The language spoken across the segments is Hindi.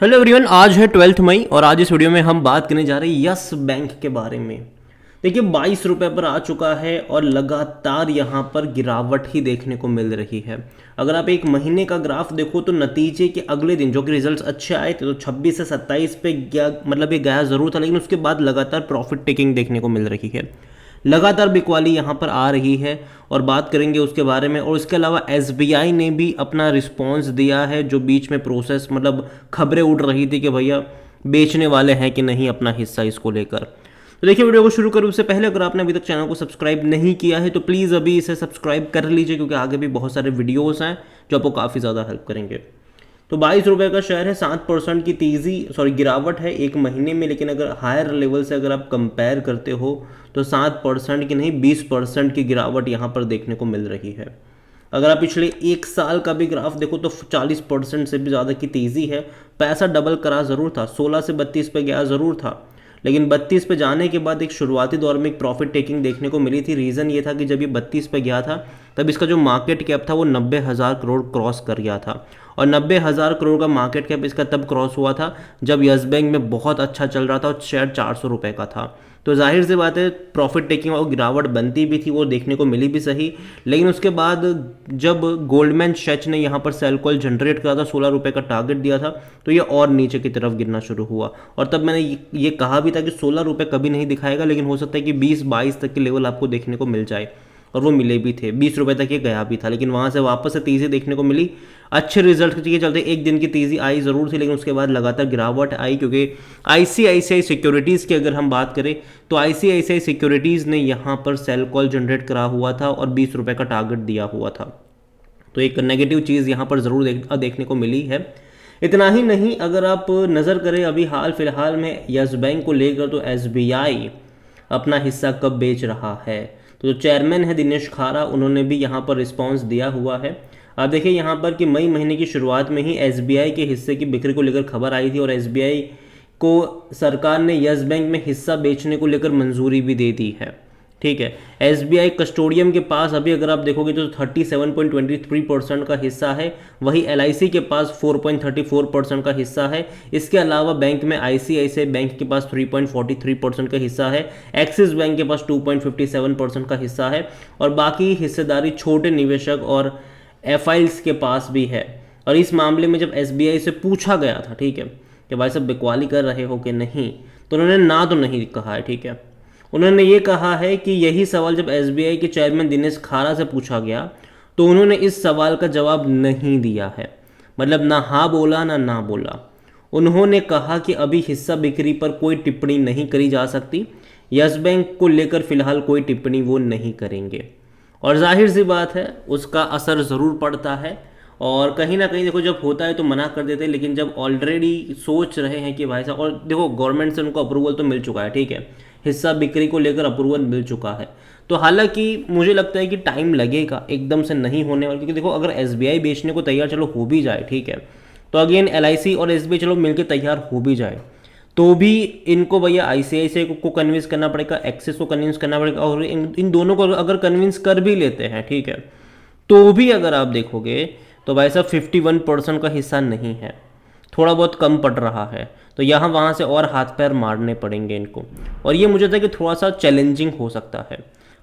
हेलो एवरीवन, आज है 12 मई और आज इस वीडियो में हम बात करने जा रहे हैं यस बैंक के बारे में। देखिए 22 रुपये पर आ चुका है और लगातार यहाँ पर गिरावट ही देखने को मिल रही है। अगर आप एक महीने का ग्राफ देखो तो नतीजे के अगले दिन जो कि रिजल्ट्स अच्छे आए थे तो 26 से 27 पे गया, मतलब ये गया ज़रूर था, लेकिन उसके बाद लगातार प्रॉफिट टेकिंग देखने को मिल रही है। लगातार बिकवाली यहाँ पर आ रही है और बात करेंगे उसके बारे में। और इसके अलावा एसबीआई ने भी अपना रिस्पॉन्स दिया है, जो बीच में प्रोसेस मतलब खबरें उड़ रही थी कि भैया बेचने वाले हैं कि नहीं अपना हिस्सा इसको लेकर। तो देखिए वीडियो को शुरू करूँ उससे पहले अगर आपने अभी तक चैनल को सब्सक्राइब नहीं किया है तो प्लीज़ अभी इसे सब्सक्राइब कर लीजिए, क्योंकि आगे भी बहुत सारे वीडियोज़ हैं जो आपको काफ़ी ज़्यादा हेल्प करेंगे। तो 22 रुपये का शेयर है, 7% की गिरावट है एक महीने में। लेकिन अगर हायर लेवल से अगर आप कंपेयर करते हो तो 7% की नहीं 20% की गिरावट यहाँ पर देखने को मिल रही है। अगर आप पिछले एक साल का भी ग्राफ देखो तो 40% से भी ज़्यादा की तेज़ी है। पैसा डबल करा ज़रूर था, 16 से 32 पे गया ज़रूर था, लेकिन 32 पे जाने के बाद एक शुरुआती दौर में एक प्रॉफिट टेकिंग देखने को मिली थी। रीज़न ये था कि जब ये 32 पे गया था तब इसका जो मार्केट कैप था वो 90,000 करोड़ क्रॉस कर गया था। और 90,000 करोड़ का मार्केट कैप इसका तब क्रॉस हुआ था जब यस बैंक में बहुत अच्छा चल रहा था और शेयर 400 रुपये का था। तो जाहिर सी बात है प्रॉफिट टेकिंग और गिरावट बनती भी थी, वो देखने को मिली भी सही। लेकिन उसके बाद जब गोल्डमैन सैच ने यहाँ पर सेल कॉल जनरेट करा था, 16 रुपये का टारगेट दिया था, तो ये और नीचे की तरफ गिरना शुरू हुआ। और तब मैंने ये कहा भी था कि 16 रुपये कभी नहीं दिखाएगा, लेकिन हो सकता है कि 20-22 तक के लेवल आपको देखने को मिल जाए, और वो मिले भी थे। 20 रुपये तक ये गया भी था, लेकिन वहाँ से वापस से तेज़ी देखने को मिली। अच्छे रिजल्ट के चलते एक दिन की तेज़ी आई ज़रूर थी, लेकिन उसके बाद लगातार गिरावट आई, क्योंकि आईसीआईसीआई सिक्योरिटीज़ की अगर हम बात करें तो आईसीआईसीआई सिक्योरिटीज़ ने यहाँ पर सेल कॉल जनरेट करा हुआ था और 20 रुपये का टारगेट दिया हुआ था। तो एक नेगेटिव चीज़ यहाँ पर ज़रूर देखने को मिली है। इतना ही नहीं, अगर आप नज़र करें अभी हाल फिलहाल में यस बैंक को लेकर, तो एसबीआई अपना हिस्सा कब बेच रहा है। तो जो चेयरमैन है दिनेश खारा, उन्होंने भी यहाँ पर रिस्पांस दिया हुआ है। आप देखिए यहाँ पर कि मई महीने की शुरुआत में ही एसबीआई के हिस्से की बिक्री को लेकर खबर आई थी और एसबीआई को सरकार ने यस बैंक में हिस्सा बेचने को लेकर मंजूरी भी दे दी है। ठीक है, एसबीआई कस्टोडियम के पास अभी अगर आप देखोगे तो 37.23% का हिस्सा है, वही एलआईसी के पास 4.34% का हिस्सा है। इसके अलावा बैंक में आईसीआईसीआई बैंक के पास 3.43% का हिस्सा है, एक्सिस बैंक के पास 2.57% का हिस्सा है, और बाकी हिस्सेदारी छोटे निवेशक और एफआईल्स के पास भी है। और इस मामले में जब एसबीआई से पूछा गया था, ठीक है, कि भाई साहब बिकवाली कर रहे हो कि नहीं, तो उन्होंने ना तो नहीं कहा है। ठीक है, उन्होंने ये कहा है कि यही सवाल जब एसबीआई के चेयरमैन दिनेश खारा से पूछा गया तो उन्होंने इस सवाल का जवाब नहीं दिया है। मतलब ना हाँ बोला ना बोला। उन्होंने कहा कि अभी हिस्सा बिक्री पर कोई टिप्पणी नहीं करी जा सकती, यस बैंक को लेकर फिलहाल कोई टिप्पणी वो नहीं करेंगे। और जाहिर सी बात है उसका असर ज़रूर पड़ता है, और कहीं ना कहीं देखो जब होता है तो मना कर देते हैं, लेकिन जब ऑलरेडी सोच रहे हैं कि भाई साहब, और देखो गवर्नमेंट से उनको अप्रूवल तो मिल चुका है, ठीक है, हिस्सा बिक्री को लेकर अप्रूवल मिल चुका है। तो हालांकि मुझे लगता है कि टाइम लगेगा, एकदम से नहीं होने वाला, क्योंकि देखो अगर एसबीआई बेचने को तैयार चलो हो भी जाए, ठीक है, तो अगेन एलआईसी और एसबीआई चलो मिलकर तैयार हो भी जाए, तो भी इनको भैया आईसीआईसीआई को कन्विंस करना पड़ेगा, एक्सिस को कन्विंस करना पड़ेगा, और इन दोनों को अगर कन्विंस कर भी लेते हैं, ठीक है, तो भी अगर आप देखोगे तो भाई साहब 51% का हिस्सा नहीं है, थोड़ा बहुत कम पड़ रहा है। तो यहाँ वहाँ से और हाथ पैर मारने पड़ेंगे इनको, और ये मुझे लगता है कि थोड़ा सा चैलेंजिंग हो सकता है।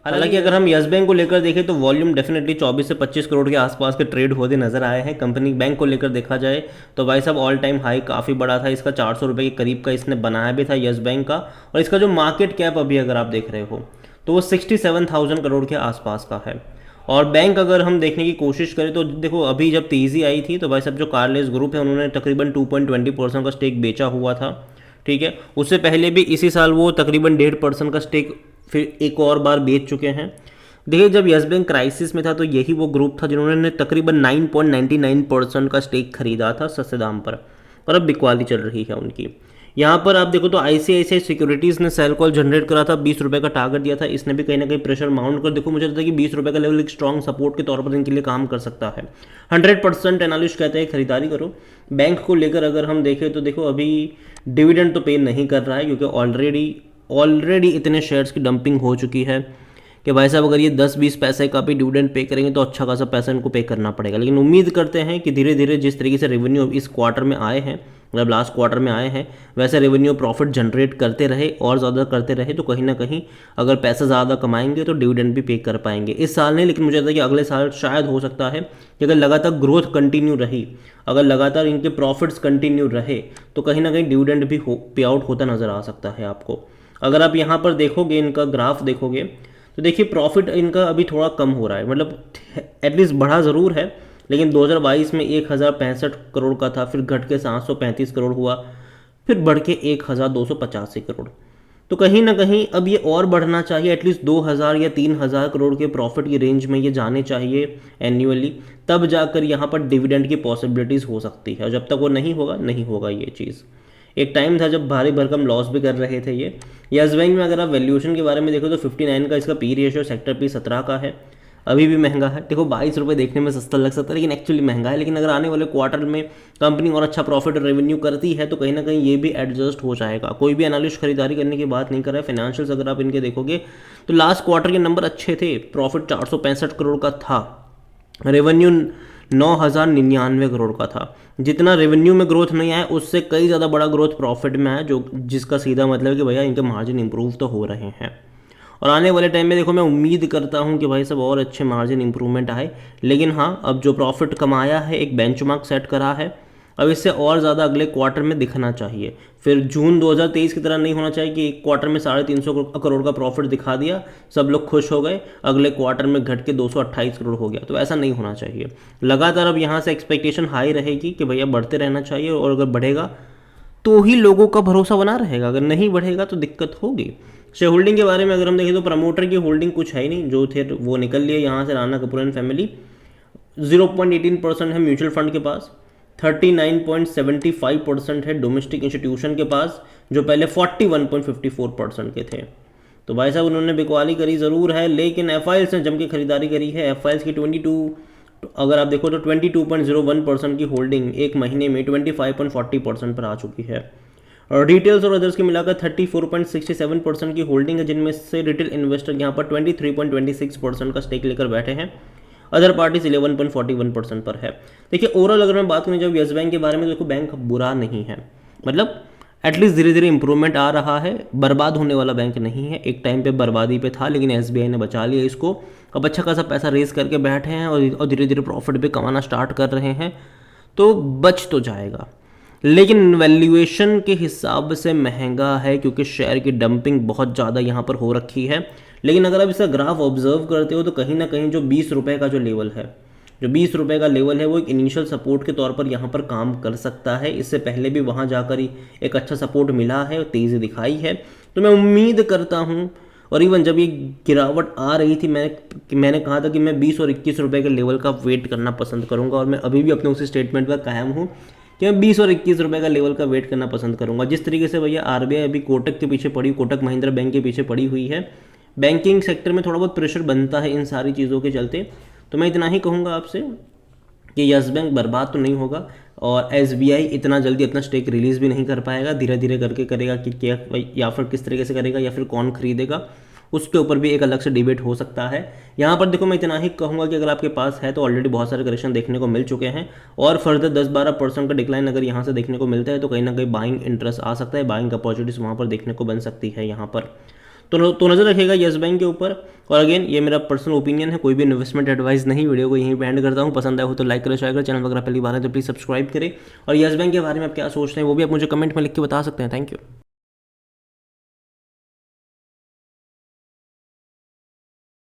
हालांकि अगर हम यस बैंक को लेकर देखें तो वॉल्यूम डेफिनेटली 24 से 25 करोड़ के आसपास के ट्रेड होते नजर आए हैं। कंपनी बैंक को लेकर देखा जाए तो भाई साहब ऑल टाइम हाई काफ़ी बड़ा था इसका, 400 रुपये के करीब का इसने बनाया भी था यस बैंक का। और इसका जो मार्केट कैप अभी अगर आप देख रहे हो तो वो 67,000 करोड़ के आसपास का है। और बैंक अगर हम देखने की कोशिश करें तो देखो अभी जब तेज़ी आई थी तो भाई साहब जो कार्लेस ग्रुप है उन्होंने तकरीबन 2.20% का स्टेक बेचा हुआ था। ठीक है, उससे पहले भी इसी साल वो तकरीबन 1.5% का स्टेक फिर एक और बार बेच चुके हैं। देखिए जब यस बैंक क्राइसिस में था तो यही वो ग्रुप था जिन्होंने तकरीबन 9.99% का स्टेक खरीदा था सस्ते दाम पर, और अब बिकवाली चल रही है उनकी। यहाँ पर आप देखो तो आईसीआईसीआई सिक्योरिटीज़ ने सेल कॉल जनरेट करा था, 20 रुपये का टारगेट दिया था, इसने भी कहीं ना कहीं प्रेशर माउंट कर, देखो मुझे लगता है कि 20 रुपये का लेवल एक स्ट्रॉन्ग सपोर्ट के तौर पर इनके लिए काम कर सकता है। 100% एनालिस्ट कहते हैं खरीदारी करो। बैंक को लेकर अगर हम देखें तो देखो अभी डिविडेंड तो पे नहीं कर रहा है, क्योंकि ऑलरेडी इतने शेयर्स की डंपिंग हो चुकी है कि भाई साहब अगर ये 10-20 पैसे का भी डिविडेंड पे करेंगे तो अच्छा खासा पैसा इनको पे करना पड़ेगा। लेकिन उम्मीद करते हैं कि धीरे धीरे जिस तरीके से रेवेन्यू इस क्वार्टर में आए हैं मतलब लास्ट क्वार्टर में आए हैं वैसे रेवेन्यू प्रॉफिट जनरेट करते रहे और ज़्यादा करते रहे तो कहीं ना कहीं अगर पैसा ज़्यादा कमाएंगे तो डिविडेंड भी पे कर पाएंगे। इस साल नहीं, लेकिन मुझे लगता है कि अगले साल शायद हो सकता है कि अगर लगातार ग्रोथ कंटिन्यू रही, अगर लगातार इनके प्रॉफिट्स कंटिन्यू रहे तो कहीं ना कहीं डिविडेंड भी पे आउट होता नज़र आ सकता है आपको। अगर आप यहाँ पर देखोगे, इनका ग्राफ देखोगे तो देखिए प्रॉफिट इनका अभी थोड़ा कम हो रहा है, मतलब एटलीस्ट बढ़ा ज़रूर है, लेकिन 2022 में 1065 करोड़ का था, फिर घट के 735 करोड़ हुआ, फिर बढ़ के 1285 करोड़। तो कहीं ना कहीं अब ये और बढ़ना चाहिए, एटलीस्ट 2000 या 3000 करोड़ के प्रॉफिट की रेंज में ये जाने चाहिए एन्युअली, तब जाकर यहाँ पर डिविडेंड की पॉसिबिलिटीज़ हो सकती है। और जब तक वो नहीं होगा, नहीं होगा ये चीज़। एक टाइम था जब भारी भरकम लॉस भी कर रहे थे ये। यस बैंक में अगर आप वैल्यूएशन के बारे में देखो तो 59 का इसका पी रेशियो, सेक्टर पी 17 का है, अभी भी महंगा है। देखो 22 रुपये देखने में सस्ता लग सकता है लेकिन एक्चुअली महंगा है। लेकिन अगर आने वाले क्वार्टर में कंपनी और अच्छा प्रॉफिट और रेवेन्यू करती है तो कहीं ना कहीं ये भी एडजस्ट हो जाएगा। कोई भी एनालिस्ट खरीदारी करने की बात नहीं कर रहा है। फाइनेंशियल्स अगर आप इनके देखोगे तो लास्ट क्वार्टर के नंबर अच्छे थे, प्रॉफिट 465 करोड़ का था, रेवेन्यू 9099 करोड़ का था। जितना रेवेन्यू में ग्रोथ नहीं आया उससे कई ज़्यादा बड़ा ग्रोथ प्रॉफिट में आया, जो जिसका सीधा मतलब है कि भैया इनके मार्जिन इंप्रूव तो हो रहे हैं। और आने वाले टाइम में देखो मैं उम्मीद करता हूं कि भाई सब और अच्छे मार्जिन इंप्रूवमेंट आए। लेकिन हाँ, अब जो प्रॉफिट कमाया है एक बेंचमार्क सेट करा है, अब इससे और ज़्यादा अगले क्वार्टर में दिखना चाहिए। फिर जून 2023 की तरह नहीं होना चाहिए कि एक क्वार्टर में 350 करोड़ का प्रॉफिट दिखा दिया, सब लोग खुश हो गए, अगले क्वार्टर में घट के 228 करोड़ हो गया। तो ऐसा नहीं होना चाहिए। लगातार अब यहाँ से एक्सपेक्टेशन हाई रहेगी कि भैया बढ़ते रहना चाहिए, और अगर बढ़ेगा तो ही लोगों का भरोसा बना रहेगा, अगर नहीं बढ़ेगा तो दिक्कत होगी। शेयर होल्डिंग के बारे में अगर हम देखें तो प्रमोटर की होल्डिंग कुछ है ही नहीं, जो थे वो निकल लिए यहाँ से। राणा कपूर एंड फैमिली 0.18% है म्यूचुअल फंड के पास, 39.75% है डोमेस्टिक इंस्टीट्यूशन के पास, जो पहले 41.54% के थे। तो भाई साहब उन्होंने बिकवाली करी ज़रूर है, लेकिन एफआईएल्स ने जम के खरीदारी करी है। एफआईएल्स की 22, अगर आप देखो तो 22.01% की होल्डिंग एक महीने में 25.40% पर आ चुकी है। और रिटेल्स और अदर्स के मिलाकर 34.67% की होल्डिंग है, जिनमें से रिटेल इन्वेस्टर यहाँ पर 23.26% का स्टेक लेकर बैठे हैं। अदर पार्टीज 11.41% पर है। देखिए ओवरऑल अगर मैं बात करूँ जब यस बैंक के बारे में, देखो बैंक बुरा नहीं है, मतलब एटलीस्ट धीरे धीरे इंप्रूवमेंट आ रहा है, बर्बाद होने वाला बैंक नहीं है। एक टाइम पे बर्बादी पे था लेकिन एसबीआई ने बचा लिया इसको, अब अच्छा खासा पैसा रेस करके बैठे हैं और धीरे धीरे प्रॉफिट भी कमाना स्टार्ट कर रहे हैं, तो बच तो जाएगा। लेकिन वैल्यूएशन के हिसाब से महंगा है क्योंकि शेयर की डंपिंग बहुत ज़्यादा यहाँ पर हो रखी है। लेकिन अगर आप इसका ग्राफ ऑब्जर्व करते हो तो कहीं ना कहीं जो 20 रुपये का जो लेवल है, जो 20 रुपये का लेवल है वो एक इनिशियल सपोर्ट के तौर पर यहाँ पर काम कर सकता है। इससे पहले भी वहाँ जाकर ही एक अच्छा सपोर्ट मिला है, तेज़ी दिखाई है। तो मैं उम्मीद करता हूँ, और इवन जब ये गिरावट आ रही थी मैंने कहा था कि मैं 20 और 21 रुपये के लेवल का वेट करना पसंद करूँगा, और मैं अभी भी अपने उसी स्टेटमेंट पर कायम हूँ कि मैं 20 और 21 रुपये का लेवल का वेट करना पसंद करूँगा। जिस तरीके से भैया आरबीआई अभी कोटक के पीछे पड़ी, कोटक महिंद्रा बैंक के पीछे पड़ी हुई है, बैंकिंग सेक्टर में थोड़ा बहुत प्रेशर बनता है इन सारी चीज़ों के चलते। तो मैं इतना ही कहूँगा आपसे कि यस बैंक बर्बाद तो नहीं होगा, और एसबीआई इतना जल्दी अपना स्टेक रिलीज़ भी नहीं कर पाएगा, धीरे धीरे करके करेगा कि क्या, या फिर किस तरीके से करेगा, या फिर कौन खरीदेगा, उसके ऊपर भी एक अलग से डिबेट हो सकता है। यहाँ पर देखो मैं इतना ही कहूँगा कि अगर आपके पास है तो ऑलरेडी बहुत सारे करेक्शन देखने को मिल चुके हैं, और फर्दर 10-12% का डिक्लाइन अगर यहाँ से देखने को मिलता है तो कहीं ना कहीं बाइंग इंटरेस्ट आ सकता है, बाइंग अपॉर्चुनिटीज़ वहाँ पर देखने को बन सकती है यहाँ पर। तो नज़र रखिएगा यस बैंक के ऊपर। और अगेन ये मेरा पर्सनल ओपिनियन है, कोई भी इन्वेस्टमेंट एडवाइस नहीं। वीडियो को यहीं पे एंड करता हूँ। पसंद आया हो तो लाइक करें, शेयर करें, चैनल वगैरह पहली बार है तो प्लीज़ सब्सक्राइब करें। और यस बैंक के बारे में आप क्या सोचते हैं वो भी आप मुझे कमेंट में लिख के बता सकते हैं। Thank you.